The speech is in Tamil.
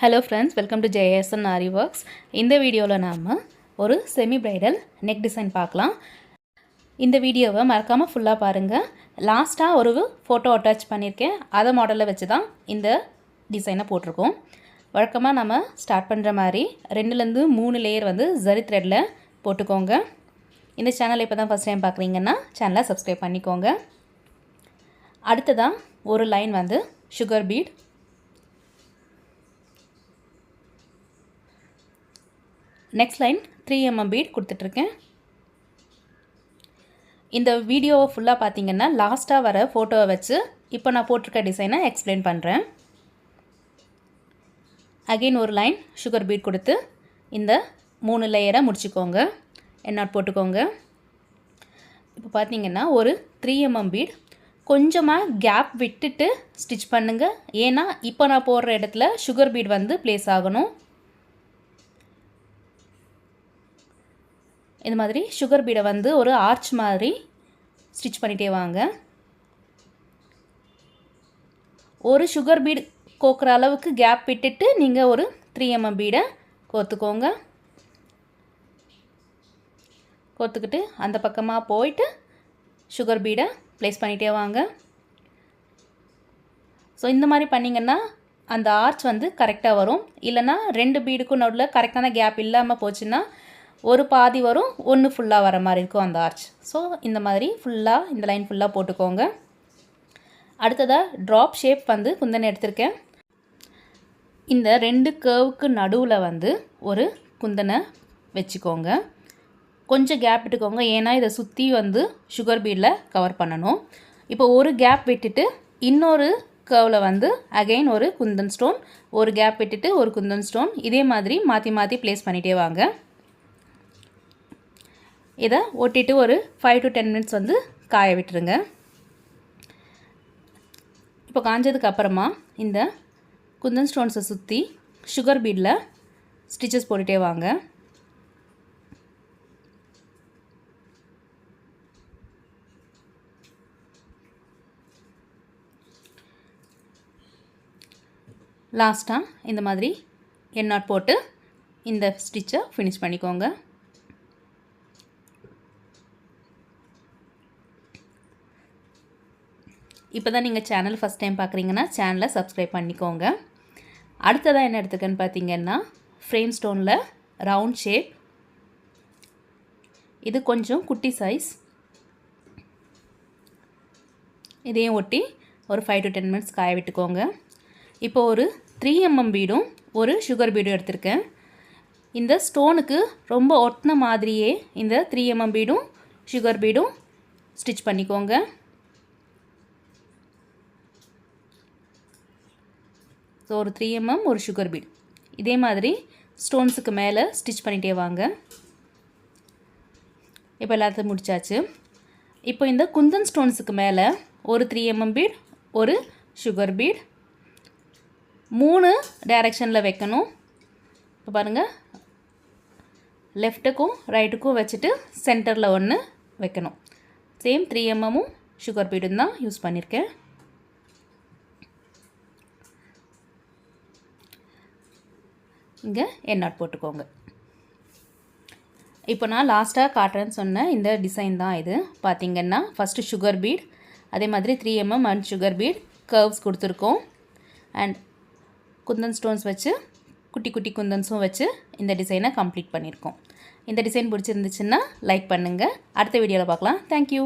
Hello friends, welcome to JSN Ari Works. இந்த வீடியோவில் நாம் ஒரு செமி பிரைடல் நெக் டிசைன் பார்க்கலாம். இந்த வீடியோவை மறக்காமல் ஃபுல்லாக பாருங்கள். லாஸ்ட்டாக ஒரு ஃபோட்டோ அட்டாச் பண்ணியிருக்கேன். அதை மாடலில் வச்சு தான் இந்த டிசைனை போட்டிருக்கோம். வழக்கமாக நம்ம ஸ்டார்ட் பண்ணுற மாதிரி 2-3 லேயர் வந்து ஜரி த்ரெட்டில் போட்டுக்கோங்க. இந்த சேனலை இப்போ தான் ஃபஸ்ட் டைம் பார்க்குறீங்கன்னா சேனலை சப்ஸ்கிரைப் பண்ணிக்கோங்க. அடுத்ததாக ஒரு லைன் வந்து sugar bead, next line 3 mm bead கொடுத்துட்ருக்கேன். இந்த வீடியோவை ஃபுல்லாக பார்த்தீங்கன்னா லாஸ்ட்டாக வர ஃபோட்டோவை வச்சு இப்போ நான் போட்டிருக்க டிசைனை எக்ஸ்பிளைன் பண்ணுறேன். அகெயின் ஒரு லைன் சுகர் பீட் கொடுத்து இந்த 3 லேயரை முடிச்சுக்கோங்க. எண்ணாட் போட்டுக்கோங்க. இப்போ பார்த்தீங்கன்னா ஒரு 3 mm பீட் கொஞ்சமாக கேப் விட்டுட்டு ஸ்டிச் பண்ணுங்கள். ஏன்னா இப்போ நான் போடுற இடத்துல சுகர் பீட் வந்து ப்ளேஸ் ஆகணும். இந்த மாதிரி சுகர் பீடை வந்து ஒரு ஆர்ச் மாதிரி ஸ்டிச் பண்ணிகிட்டே வாங்க. ஒரு சுகர் பீடு கோக்குற அளவுக்கு கேப் விட்டுட்டு நீங்கள் ஒரு 3 mm பீடை கோத்துக்கோங்க. கோத்துக்கிட்டு அந்த பக்கமாக போயிட்டு சுகர் பீடை ப்ளேஸ் பண்ணிகிட்டே வாங்க. ஸோ இந்த மாதிரி பண்ணிங்கன்னா அந்த ஆர்ச் வந்து கரெக்டாக வரும். இல்லைனா 2 பீடுக்கும் நடுவில் கரெக்டான கேப் இல்லாமல் போச்சுன்னா ஒரு பாதி வரும், ஒன்று ஃபுல்லாக வர மாதிரி இருக்கும் அந்த ஆர்ச். ஸோ இந்த மாதிரி ஃபுல்லாக இந்த லைன் ஃபுல்லாக போட்டுக்கோங்க. அடுத்ததாக ட்ராப் ஷேப் வந்து குந்தனை எடுத்திருக்கேன். இந்த 2 கர்வுக்கு நடுவில் வந்து ஒரு குந்தனை வச்சுக்கோங்க. கொஞ்சம் கேப் விட்டுக்கோங்க, ஏன்னா இதை சுற்றி வந்து சுகர் பீடில் கவர் பண்ணணும். இப்போ ஒரு கேப் விட்டுட்டு இன்னொரு கர்வில் வந்து அகெயின் ஒரு குந்தன் ஸ்டோன், ஒரு கேப் விட்டுட்டு ஒரு குந்தன் ஸ்டோன், இதே மாதிரி மாற்றி மாற்றி ப்ளேஸ் பண்ணிகிட்டே வாங்க. இதை ஒட்டிட்டு ஒரு 5 to 10 minutes வந்து காய விட்டுருங்க. இப்போ காஞ்சதுக்கு அப்புறமா இந்த குந்தன் ஸ்டோன்ஸை சுற்றி சுகர் பீடில் ஸ்டிச்சஸ் போட்டுகிட்டே வாங்க. லாஸ்ட்டாக இந்த மாதிரி எண்ணாட் போட்டு இந்த ஸ்டிச்சை ஃபினிஷ் பண்ணிக்கோங்க. இப்போ தான் நீங்கள் சேனல் ஃபஸ்ட் டைம் பார்க்குறீங்கன்னா சேனலை சப்ஸ்கிரைப் பண்ணிக்கோங்க. அடுத்ததாக என்ன எடுத்துக்கன்னு பார்த்தீங்கன்னா ஃப்ரேம் ஸ்டோனில் ரவுண்ட் ஷேப், இது கொஞ்சம் குட்டி சைஸ். இதையும் ஒட்டி ஒரு 5 to 10 minutes காய விட்டுக்கோங்க. இப்போ ஒரு 3 mm பீடும் ஒரு சுகர் பீடும் எடுத்திருக்கேன். இந்த ஸ்டோனுக்கு ரொம்ப ஒட்டின மாதிரியே இந்த 3 mm பீடும் சுகர் பீடும் ஸ்டிச் பண்ணிக்கோங்க. ஸோ ஒரு 3 mm ஒரு சுகர் பீட் இதே மாதிரி ஸ்டோன்ஸுக்கு மேலே ஸ்டிச் பண்ணிகிட்டே வாங்க. இப்போ எல்லாத்தையும் முடிச்சாச்சு. இப்போ இந்த குந்தன் ஸ்டோன்ஸுக்கு மேலே ஒரு 3 mm பீட் ஒரு சுகர் பீட் 3 டைரெக்ஷனில் வைக்கணும். இப்போ பாருங்கள், லெஃப்ட்டுக்கும் ரைட்டுக்கும் வச்சுட்டு சென்டரில் ஒன்று வைக்கணும். சேம் 3 mm சுகர் பீடும் தான் யூஸ் பண்ணியிருக்கேன். இங்கே எண்ணாட் போட்டுக்கோங்க. இப்போ நான் லாஸ்ட்டாக காட்டுறேன்னு சொன்ன இந்த டிசைன் தான் இது. பார்த்திங்கன்னா ஃபஸ்ட்டு சுகர் பீட், அதே மாதிரி 3 mm and sugar beat curves கொடுத்துருக்கோம். அண்ட் குந்தன் ஸ்டோன்ஸ் வச்சு குட்டி குட்டி குந்தன்ஸும் வச்சு இந்த டிசைனை கம்ப்ளீட் பண்ணியிருக்கோம். இந்த டிசைன் பிடிச்சிருந்துச்சுன்னா லைக் பண்ணுங்கள். அடுத்த வீடியோவில் பார்க்கலாம். தேங்க்யூ.